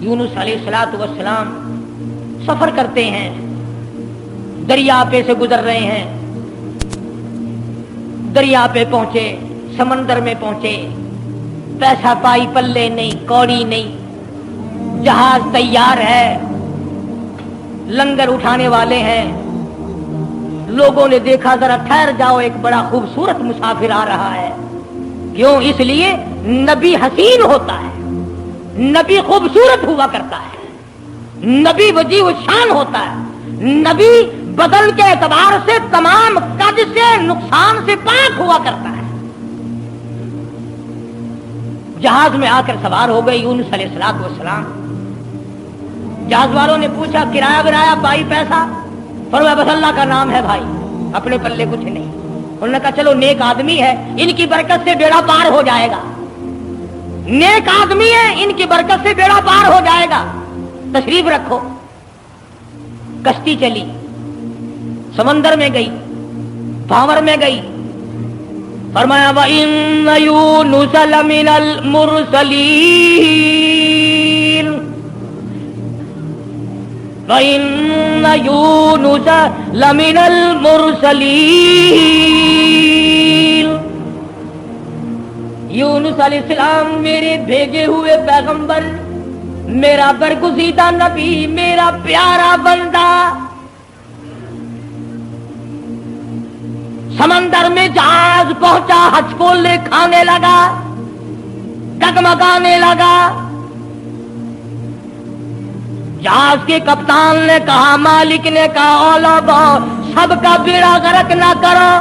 یونس علیہ الصلوۃ والسلام سفر کرتے ہیں، دریا پہ سے گزر رہے ہیں، دریا پہ پہنچے، سمندر میں پہنچے، پیسہ پائی پلے نہیں، کوڑی نہیں، جہاز تیار ہے، لنگر اٹھانے والے ہیں۔ لوگوں نے دیکھا ذرا ٹھہر جاؤ، ایک بڑا خوبصورت مسافر آ رہا ہے۔ کیوں؟ اس لیے نبی حسین ہوتا ہے، نبی خوبصورت ہوا کرتا ہے، نبی وجیہ الشان ہوتا ہے، نبی بدن کے اعتبار سے تمام قد سے نقصان سے پاک ہوا کرتا ہے۔ جہاز میں آ کر سوار ہو گئے یونس علیہ الصلوۃ والسلام۔ جہاز والوں نے پوچھا کرایہ برایہ پائی پیسہ؟ فرمایا بس اللہ کا نام ہے بھائی، اپنے پلے کچھ نہیں۔ انہوں نے کہا چلو نیک آدمی ہے، ان کی برکت سے بیڑا پار ہو جائے گا، نیک آدمی ہے، ان کی برکت سے بیڑا پار ہو جائے گا، تشریف رکھو۔ کشتی چلی، سمندر میں گئی، بھاور میں گئی۔ فرمایا وَإِنَّ يُونُسَ لَمِنَ الْمُرْسَلِينَ وَإِنَّ يُونُسَ لَمِنَ الْمُرْسَلِينَ یونس علیہ السلام میرے بھیجے ہوئے پیغمبر، میرا برگزیدہ نبی، میرا پیارا بندہ۔ سمندر میں جہاز پہنچا، ہچکولے کھانے لگا، ڈگمگانے لگا۔ جہاز کے کپتان نے کہا، مالک نے کہا او لوگو سب کا بیڑا غرق نہ کرو،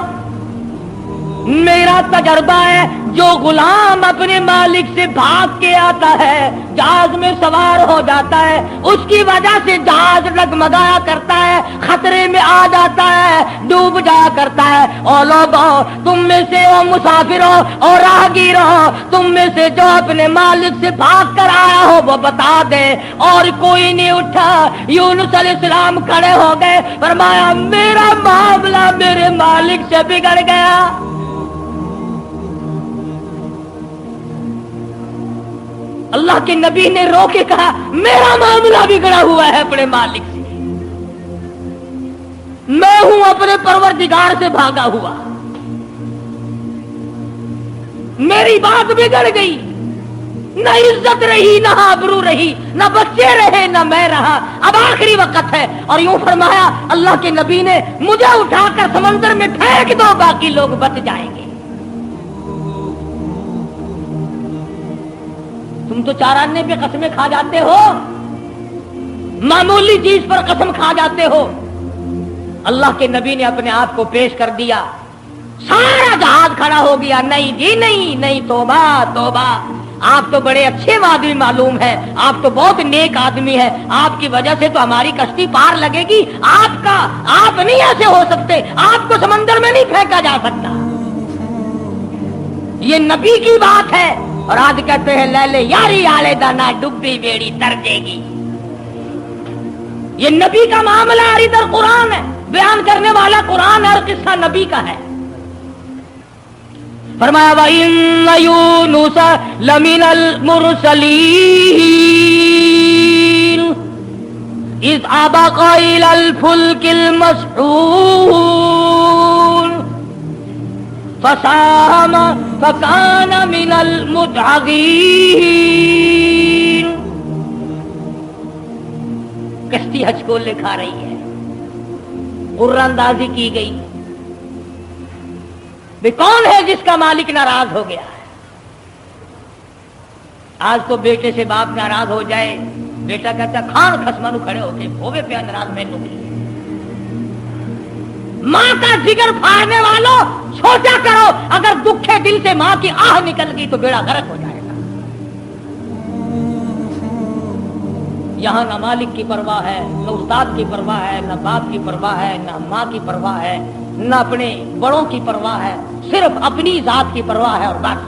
میرا تجربہ ہے جو غلام اپنے مالک سے بھاگ کے آتا ہے، جہاز میں سوار ہو جاتا ہے، اس کی وجہ سے جہاز ڈگمگایا کرتا ہے، خطرے میں آ جاتا ہے، ڈوب جایا کرتا ہے۔ اور لوگوں تم میں سے وہ مسافروں اور راہگیروں، تم میں سے جو اپنے مالک سے بھاگ کر آیا ہو وہ بتا دے۔ اور کوئی نہیں اٹھا۔ یونس علیہ السلام کھڑے ہو گئے، فرمایا میرا معاملہ میرے مالک سے بگڑ گیا۔ اللہ کے نبی نے رو کے کہا میرا معاملہ بگڑا ہوا ہے اپنے مالک سے، میں ہوں اپنے پروردگار سے بھاگا ہوا، میری بات بگڑ گئی، نہ عزت رہی، نہ آبرو رہی، نہ بچے رہے، نہ میں رہا، اب آخری وقت ہے۔ اور یوں فرمایا اللہ کے نبی نے مجھے اٹھا کر سمندر میں پھینک دو، باقی لوگ بچ جائیں گے۔ تم تو چارانے پہ قسمیں کھا جاتے ہو، معمولی چیز پر قسم کھا جاتے ہو۔ اللہ کے نبی نے اپنے آپ کو پیش کر دیا، سارا جہاز کھڑا ہو گیا۔ نہیں جی نہیں نہیں، توبہ توبہ، آپ تو بڑے اچھے آدمی معلوم ہے، آپ تو بہت نیک آدمی ہے، آپ کی وجہ سے تو ہماری کشتی پار لگے گی، آپ نہیں ایسے ہو سکتے، آپ کو سمندر میں نہیں پھینکا جا سکتا۔ یہ نبی کی بات ہے۔ اور آج کہتے ہیں لے یاری آلے دانا ڈبی بیڑی تر جے گی۔ یہ نبی کا معاملہ ہے، ادھر قرآن ہے، بیان کرنے والا قرآن ہے اور قصہ نبی کا ہے۔ فرمایا وَإِنَّ يُونُسَ لَمِنَ الْمُرْسَلِينَ إِذْ أَبَقَ إِلَى الْفُلْكِ الْمَشْحُونِ فَسَاهَمَ فَكَانَ مِنَ الْمُدْحَضِينَ۔ کشتی ہچکولے کھا رہی ہے، غرہ اندازی کی گئی، بے کون ہے جس کا مالک ناراض ہو گیا ہے؟ آج تو بیٹے سے باپ ناراض ہو جائے، بیٹا کہتا کھان خسمانو کھڑے ہوتے ہوئے پہ ناراض میں لوں۔ ماں کا جگر پھاڑنے والوں سوچا کرو، اگر دکھے دل سے ماں کی آہ نکل گئی تو بیڑا غرق ہو جائے گا۔ یہاں نہ مالک کی پرواہ ہے، نہ استاد کی پرواہ ہے، نہ باپ کی پرواہ ہے، نہ ماں کی پرواہ ہے، نہ اپنے بڑوں کی پرواہ ہے، صرف اپنی ذات کی پرواہ ہے اور بس۔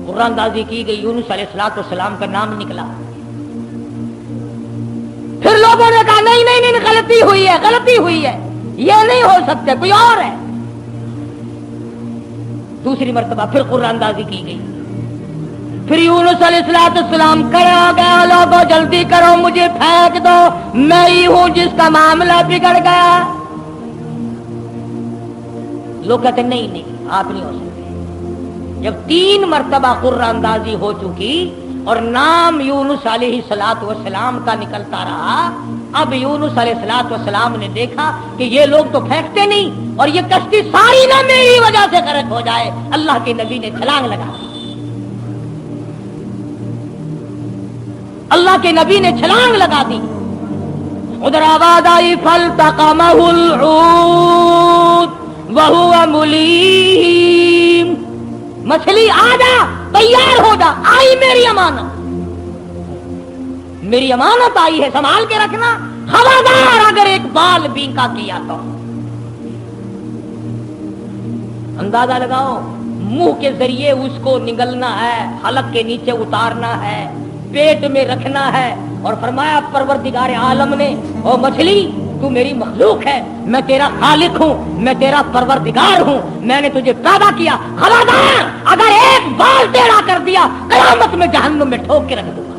قرآن اندازی کی گئی، یونس علیہ السلام کا نام نکلا۔ پھر لوگوں نے کہا نہیں نہیں نہیں، غلطی ہوئی ہے، غلطی ہوئی ہے، یہ نہیں ہو سکتے، کوئی اور ہے۔ دوسری مرتبہ پھر قرآن اندازی کی گئی، پھر یونس علیہ السلام کھڑے ہو گئے، لوگوں جلدی کرو مجھے پھینک دو، میں ہی ہوں جس کا معاملہ بگڑ گیا۔ لوگ کہتے نہیں نہیں آپ نہیں ہو سکتے۔ جب 3 مرتبہ قرہ اندازی ہو چکی اور نام یونس علیہ السلام کا نکلتا رہا، اب یونس علیہ السلام نے دیکھا کہ یہ لوگ تو پھینکتے نہیں اور یہ کشتی ساری نہ میری وجہ سے غرق ہو جائے، اللہ کے نبی نے چھلانگ لگا دی۔ اللہ کے نبی نے چھلانگ لگا دی۔ ادھر آواز آئی فالتقمہ الحوت وہو ملیم، مچھلی آ جا، تیار ہو جا، آئی میری امانت، میری امانت آئی ہے، سنبھال کے رکھنا، خبردار اگر ایک بال بینکا کیا تو۔ اندازہ لگاؤ، منہ کے ذریعے اس کو نگلنا ہے، حلق کے نیچے اتارنا ہے، پیٹ میں رکھنا ہے، اور فرمایا پروردگار عالم نے، او مچھلی تو میری مخلوق ہے، میں تیرا خالق ہوں، میں تیرا پروردگار ہوں، میں نے تجھے پیدا کیا، خبردار اگر ایک بال ٹیڑھا کر دیا قیامت میں جہنم میں ٹھوک کے رکھ دوں گا۔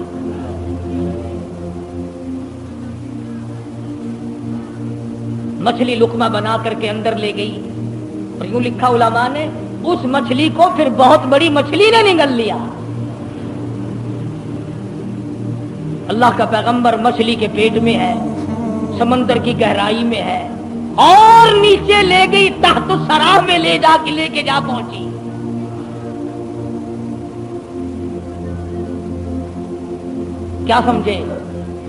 مچھلی لقمہ بنا کر کے اندر لے گئی، اور یوں لکھا علماء نے اس مچھلی کو پھر بہت بڑی مچھلی نے نگل لیا۔ اللہ کا پیغمبر مچھلی کے پیٹ میں ہے، سمندر کی گہرائی میں ہے، اور نیچے لے گئی، تحت الثرى میں لے کے جا پہنچی۔ کیا سمجھے؟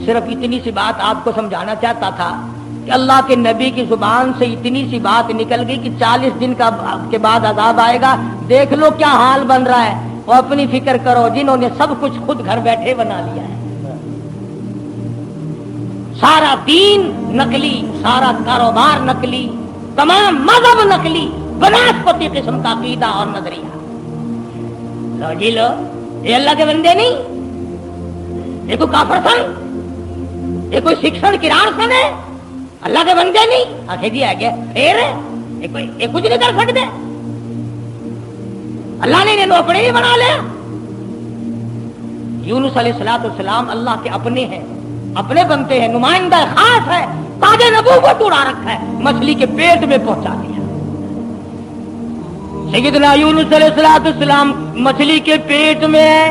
صرف اتنی سی بات آپ کو سمجھانا چاہتا تھا کہ اللہ کے نبی کی زبان سے اتنی سی بات نکل گئی کہ 40 دن کے بعد عذاب آئے گا، دیکھ لو کیا حال بن رہا ہے، اور اپنی فکر کرو جنہوں نے سب کچھ خود گھر بیٹھے بنا لیا ہے، سارا دین نقلی، سارا کاروبار نقلی، تمام مذہب نقلی، بناسپتی قسم کا عقیدہ اور نظریہ۔ لو جی لو، یہ اللہ کے بندے نہیں، یہ کوئی کافر سن، یہ کوئی شکشن کرار سن ہے، اللہ کے بندے نہیں، آخر جی آگے پھر یہ کچھ نہیں کر سکتے، اللہ نے انہیں اپنے ہی بنا لیا۔ یونس علیہ السلام اللہ کے اپنے ہیں، اپنے بنتے ہیں، نمائندہ خاص ہے، تاج نبوت اڑا رکھا ہے، مچھلی کے پیٹ میں پہنچا دیا۔ سیدنا یونس علیہ السلام مچھلی کے پیٹ میں ہے،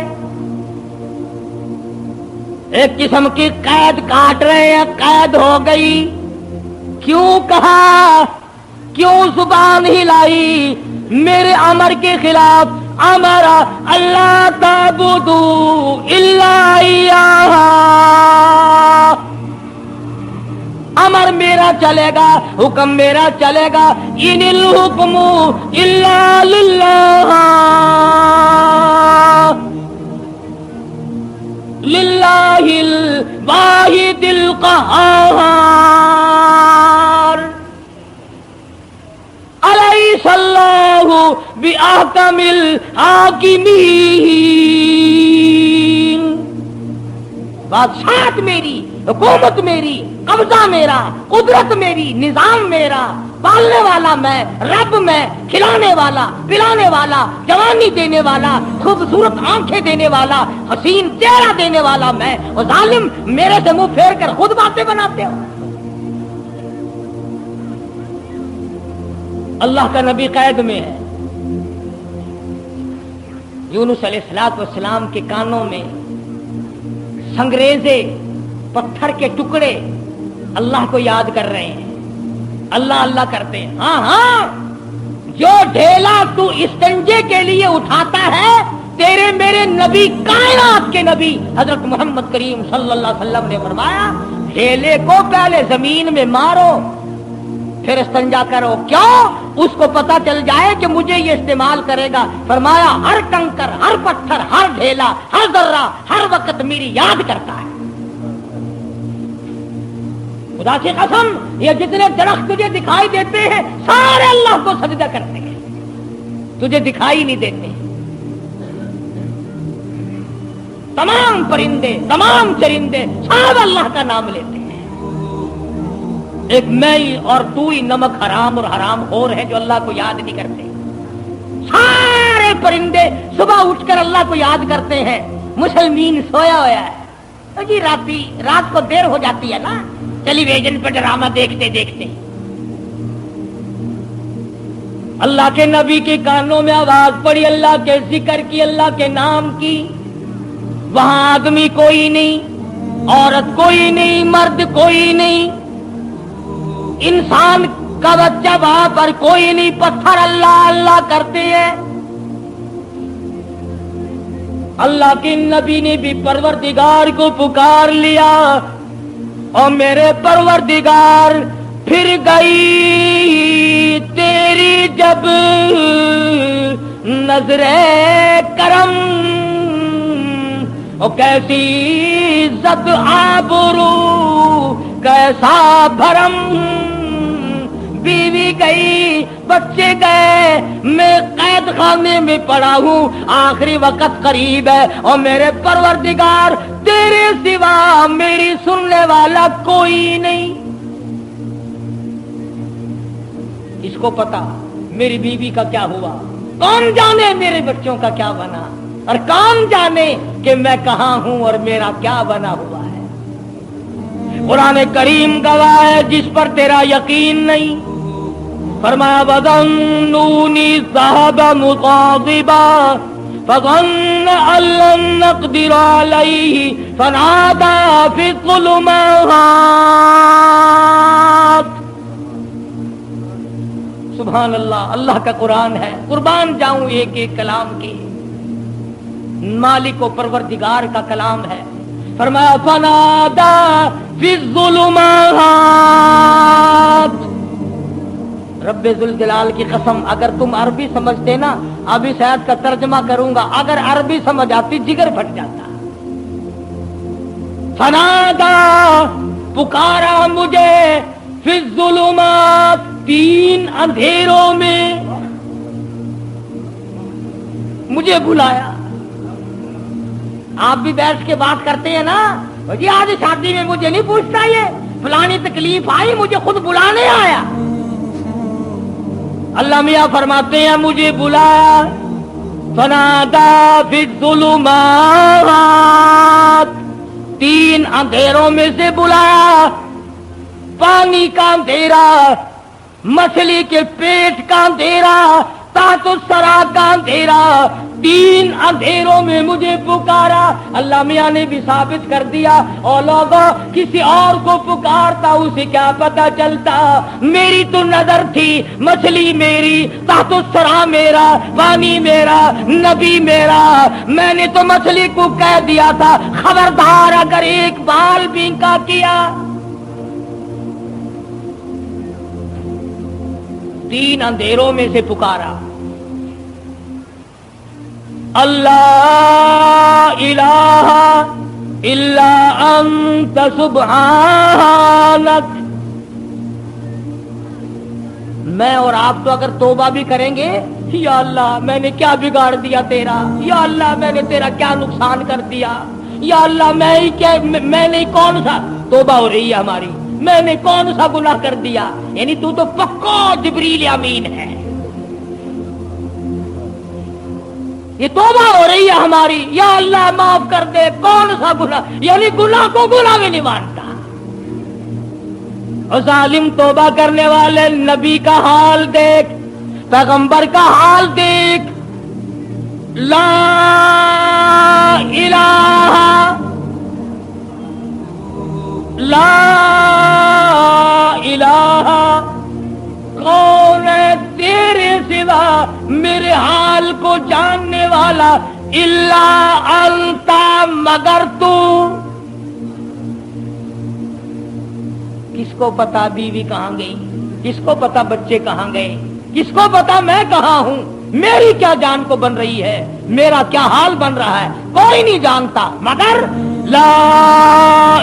ایک قسم کی قید کاٹ رہے ہیں، قید ہو گئی، کیوں کہا، کیوں زبان ہلائی میرے امر کے خلاف، امر اللہ تعبدوا الا ایاہ، امر میرا چلے گا، حکم میرا چلے گا، ان الحکم الا للہ، للہ الواحد القہار، الیس اللہ بأحکم الحاکمین، بادشاہت میری، حکومت میری، قبضہ میرا، قدرت میری، نظام میرا، پالنے والا میں، رب میں، کھلانے والا، پلانے والا، جوانی دینے والا، خوبصورت آنکھیں دینے والا، حسین چہرہ دینے والا میں، اور ظالم میرے سے منہ پھیر کر خود باتیں بناتے ہو۔ اللہ کا نبی قید میں ہے، یونس علیہ السلام کے کانوں میں سنگریزے، پتھر کے ٹکڑے اللہ کو یاد کر رہے ہیں، اللہ اللہ کرتے ہیں۔ ہاں ہاں، جو ڈھیلا تو استنجے کے لیے اٹھاتا ہے، تیرے میرے نبی، کائنات کے نبی حضرت محمد کریم صلی اللہ علیہ وسلم نے فرمایا، ڈھیلے کو پہلے زمین میں مارو پھر استنجا کرو، کیوں؟ اس کو پتا چل جائے کہ مجھے یہ استعمال کرے گا۔ فرمایا ہر کنکر، ہر پتھر، ہر ڈھیلا، ہر ذرہ ہر وقت میری یاد کرتا ہے۔ خدا کی قسم، یہ جتنے درخت تجھے دکھائی دیتے ہیں سارے اللہ کو سجدہ کرتے ہیں، تجھے دکھائی نہیں دیتے۔ تمام پرندے، تمام چرندے سب اللہ کا نام لیتے ہیں۔ ایک میں اور تو ہی نمک حرام اور حرام خور ہے جو اللہ کو یاد نہیں کرتے۔ سارے پرندے صبح اٹھ کر اللہ کو یاد کرتے ہیں، مسلمین سویا ہوا ہے، جی رات کو دیر ہو جاتی ہے نا ٹیلی ویژن پہ ڈرامہ دیکھتے دیکھتے، اللہ کے نبی کے کانوں میں آواز پڑی، اللہ کے ذکر کی، اللہ کے نام کی، وہاں آدمی کوئی نہیں، عورت کوئی نہیں، مرد کوئی نہیں، انسان کا بچہ وہاں پر کوئی نہیں، پتھر اللہ اللہ کرتے ہیں۔ اللہ کے نبی نے بھی پروردگار کو پکار لیا، اور میرے پروردگار پھر گئی تیری جب نظر کرم، اور کیسی عزت آبرو کیسا بھرم، بیوی گئی، بچے گئے، میں قید خانے میں پڑا ہوں، آخری وقت قریب ہے، اور میرے پروردگار تیرے سوا میری سننے والا کوئی نہیں۔ اس کو پتا میری بیوی کا کیا ہوا، کون جانے میرے بچوں کا کیا بنا، اور کون جانے کہ میں کہاں ہوں اور میرا کیا بنا ہوا ہے۔ قرآن کریم گواہ ہے، جس پر تیرا یقین نہیں، فرمایا وَظَنُّونِي ذَهَبَ مُغَاضِبًا فَظَنَّ أَن لَّن نَّقْدِرَ عَلَيْهِ فَنَادَىٰ فِي الظُّلُمَاتِ۔ سبحان اللہ، اللہ کا قرآن ہے، قربان جاؤں ایک ایک کلام کے، مالک و پروردگار کا کلام ہے۔ فرمایا فَنَادَىٰ فِي الظُّلُمَاتِ۔ رب ذوالجلال کی قسم، اگر تم عربی سمجھتے نا، ابھی شاید کا ترجمہ کروں گا، اگر عربی سمجھ آتی جگر پھٹ جاتا۔ فنادا، پکارا مجھے، فی الظلمات، تین اندھیروں میں مجھے بلایا۔ آپ بھی بیٹھ کے بات کرتے ہیں نا، جی آج شادی میں مجھے نہیں پوچھتا، یہ فلانی تکلیف آئی، مجھے خود بلانے آیا۔ اللہ میاں فرماتے ہیں مجھے بلایا، فنادا فی الظلمات، تین اندھیروں میں سے بلایا، پانی کا اندھیرا، مچھلی کے پیٹ کا اندھیرا، تحت الثری کا اندھیرا، تین اندھیروں میں مجھے پکارا۔ اللہ میاں نے بھی ثابت کر دیا، اور لوگوں کسی اور کو پکارتا اسے کیا پتا چلتا، میری تو نظر تھی، مچھلی میری، تحت الثری میرا، پانی میرا، نبی میرا، میں نے تو مچھلی کو کہہ دیا تھا خبردار اگر ایک بال بینکا کیا۔ تین اندھیروں میں سے پکارا، اللہ الہ الا انت سبحانک۔ میں اور آپ تو اگر توبہ بھی کریں گے، یا اللہ میں نے کیا بگاڑ دیا تیرا، یا اللہ میں نے تیرا کیا نقصان کر دیا، یا اللہ میں نے کون سا، توبہ ہو رہی ہے ہماری، میں نے کون سا گناہ کر دیا، یعنی تو پکا جبریل امین ہے، یہ توبہ ہو رہی ہے ہماری، یا اللہ معاف کر دے، کون سا گناہ، یعنی گناہ کو گناہ بھی نہیں مانتا۔ اور ظالم توبہ کرنے والے نبی کا حال دیکھ، پیغمبر کا حال دیکھ، لا الہ لا الہ، کون ہے تیرے سوا میرے حال کو جاننے والا، الا انت، مگر تو۔ کس کو پتا بیوی کہاں گئی، کس کو پتا بچے کہاں گئے، کس کو پتا میں کہاں ہوں، میری کیا جان کو بن رہی ہے، میرا کیا حال بن رہا ہے، کوئی نہیں جانتا، مگر لا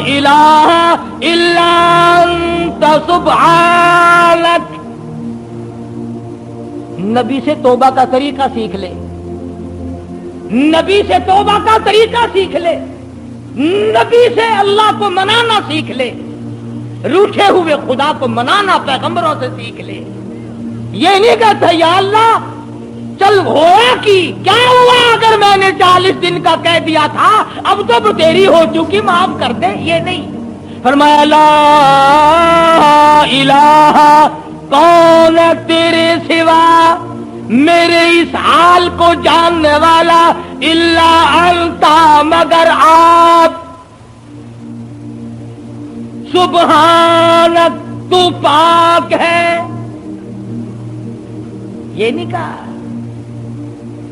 الہ الا انت سبحانک۔ نبی سے توبہ کا طریقہ سیکھ لے، نبی سے توبہ کا طریقہ سیکھ لے، نبی سے اللہ کو منانا سیکھ لے، روٹھے ہوئے خدا کو منانا پیغمبروں سے سیکھ لے۔ یہ نہیں کہتا یا اللہ چل ہوا کی کیا ہوا اگر میں نے 40 دن کا کہہ دیا تھا، اب تو تیری ہو چکی، معاف کر دے. یہ نہیں، فرمایا لا الہ، کون ہے تیرے سوا میرے اس حال کو جاننے والا، الا انتا، مگر آپ، سبحانک، تو پاک ہے. یہ نہیں کہا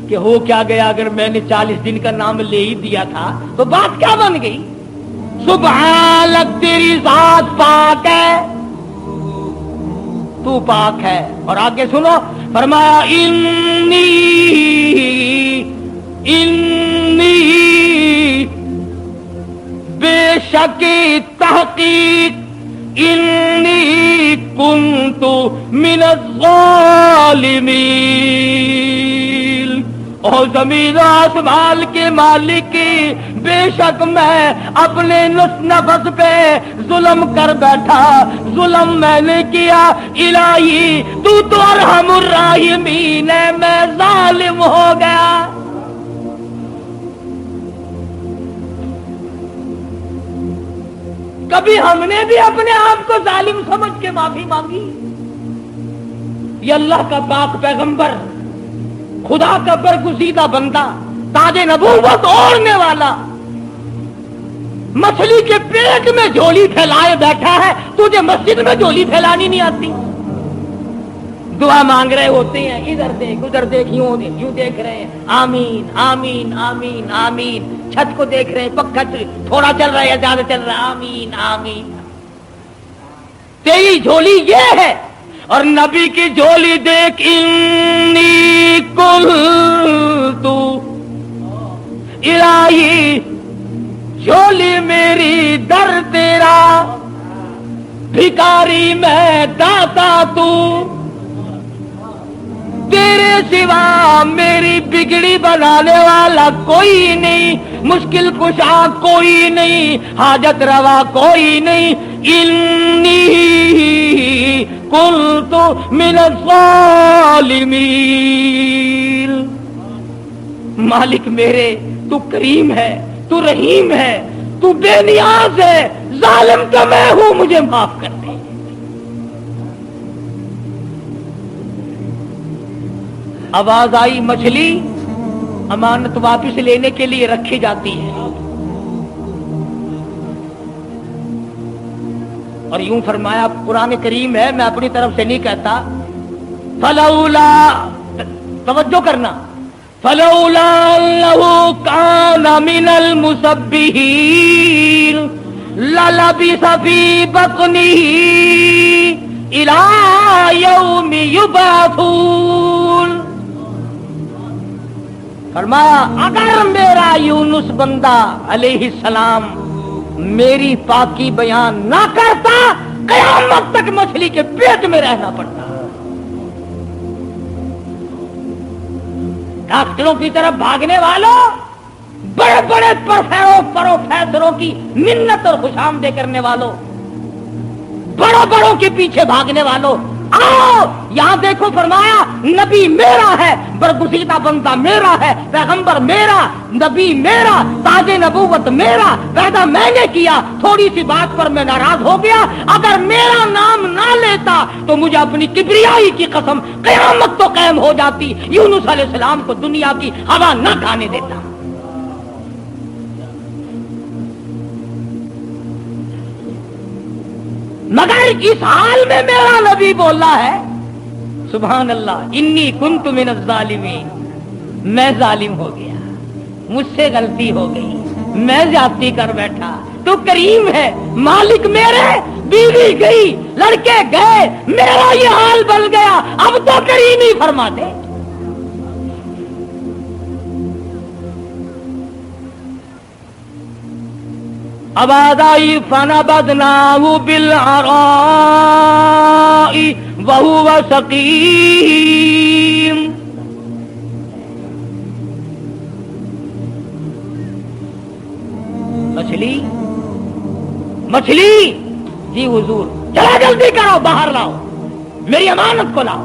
کہ ہو کیا گیا اگر میں نے 40 دن کا نام لے ہی دیا تھا تو بات کیا بن گئی. سبحانک، تیری ذات پاک ہے، تو پاک ہے. اور آگے سنو، فرمایا انی بے شک تحقیق، انی کنت من الظالمین. او زمین و آسمان کے مالک، بے شک میں اپنے نفس پہ ظلم کر بیٹھا، ظلم میں نے کیا. الہی تو ارحم الراحمین ہے، میں ظالم ہو گیا. کبھی ہم نے بھی اپنے آپ کو ظالم سمجھ کے معافی مانگی؟ یہ اللہ کا پاک پیغمبر، خدا کا برگزیدہ بندہ، تاج نبوت اوڑھنے والا، مچھلی کے پیٹ میں جھولی پھیلائے بیٹھا ہے، تجھے مسجد میں جھولی پھیلانی نہیں آتی؟ دعا مانگ رہے ہوتے ہیں، ادھر دیکھ ادھر دیکھ، یوں دیکھ رہے ہیں، آمین آمین آمین آمین. چھت کو دیکھ رہے ہیں، پکا تھوڑا چل رہا ہے یا زیادہ چل رہا ہے، آمین آمین. تیری جھولی یہ ہے. اور نبی کی جھولی دیکھ، انی قلت الہی، جھولی میری در تیرا، بھکاری میں داتا تو، تیرے سوا میری بگڑی بنانے والا کوئی نہیں، مشکل کشا کوئی نہیں، حاجت روا کوئی نہیں. انی قلت من الظالمین. مالک میرے، تو کریم ہے، تو رحیم ہے، تو بے نیاز ہے، ظالم تو میں ہوں، مجھے معاف کر دے. آواز آئی، مچھلی امانت واپس لینے کے لیے رکھی جاتی ہے. اور یوں فرمایا، قرآن کریم ہے، میں اپنی طرف سے نہیں کہتا. فلولا، توجہ کرنا، فلولا انہ کان من المسبحین للبث فی بطنہ الی یوم یبعثون. فرمایا اگر میرا یونس بندہ علیہ السلام میری پاکی بیان نہ کرتا، قیامت تک مچھلی کے پیٹ میں رہنا پڑتا. ڈاکٹروں کی طرف بھاگنے والوں، بڑے بڑے پروفیسروں کی منت اور خوشامدے کرنے والوں، بڑوں بڑوں کے پیچھے بھاگنے والوں، آؤ یہاں دیکھو. فرمایا نبی میرا ہے، برگزیدہ بندہ میرا ہے، پیغمبر میرا، نبی میرا، تاج نبوت میرا، پیدا میں نے کیا. تھوڑی سی بات پر میں ناراض ہو گیا، اگر میرا نام نہ لیتا تو مجھے اپنی کبریائی کی قسم قیامت تو قائم ہو جاتی، یونس علیہ السلام کو دنیا کی ہوا نہ کھانے دیتا. مگر اس حال میں میرا نبی بولا ہے، سبحان اللہ، انی کنت من الظالمین، میں ظالم ہو گیا، مجھ سے غلطی ہو گئی، میں زیادتی کر بیٹھا. تو کریم ہے، مالک میرے، بیوی گئی، لڑکے گئے، میرا یہ حال بن گیا، اب تو کریم ہی فرما دے. آواز آئی، فنبذناہ بالعراء وہو سقیم. مچھلی جی حضور، چلا جلدی کرو، باہر لاؤ، میری امانت کو لاؤ.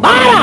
12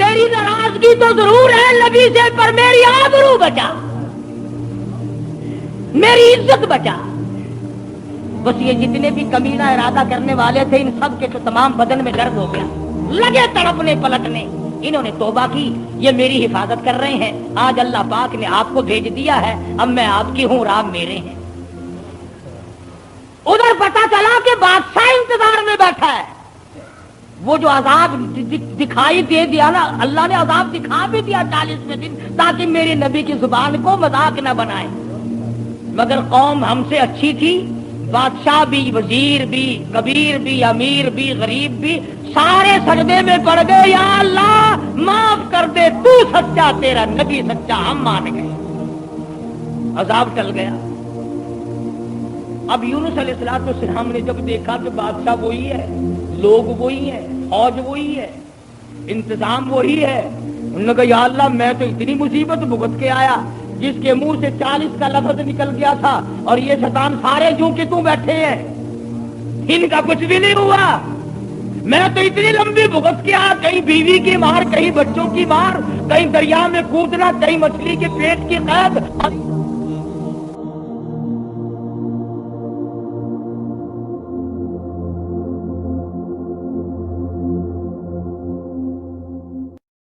تیری ناراضگی تو ضرور ہے نبی سے، پر میری آبرو بچا، میری عزت بچا۔ بس یہ جتنے بھی کمینہ ارادہ کرنے والے تھے ان سب کے تو تمام بدن میں درد ہو گیا، لگے تڑپنے پلٹنے۔ انہوں نے توبہ کی، یہ میری حفاظت کر رہے ہیں، آج اللہ پاک نے آپ کو بھیج دیا ہے، اب میں آپ کی ہوں اور آپ میرے ہیں۔ ادھر پتا چلا کہ بادشاہ انتظار میں بیٹھا ہے، وہ جو عذاب دکھائی دے دیا نا، اللہ نے عذاب دکھا بھی دیا 40ویں دن، تاکہ میرے نبی کی زبان کو مذاق نہ بنائے۔ مگر قوم ہم سے اچھی تھی، بادشاہ بھی، وزیر بھی، کبیر بھی، امیر بھی، غریب بھی، سارے سجدے میں پڑ گئے، یا اللہ معاف کر دے، تو سچا، تیرا نبی سچا، ہم مان گئے۔ عذاب ٹل گیا۔ اب یونس علیہ السلام نے جب دیکھا کہ بادشاہ وہی ہے، لوگ وہی ہیں، فوج وہی ہے، انتظام وہی ہے، انہوں نے کہا یا اللہ میں تو اتنی مصیبت بھگت کے آیا، جس کے منہ سے 40 کا لفظ نکل گیا تھا، اور یہ شیطان سارے جوں کے توں بیٹھے ہیں، ان کا کچھ بھی نہیں ہوا۔ میں تو اتنی لمبی بھگت کے آیا، کہیں بیوی کی مار، کہیں بچوں کی مار، کہیں دریا میں کودنا، کہیں مچھلی کے پیٹ کی قید۔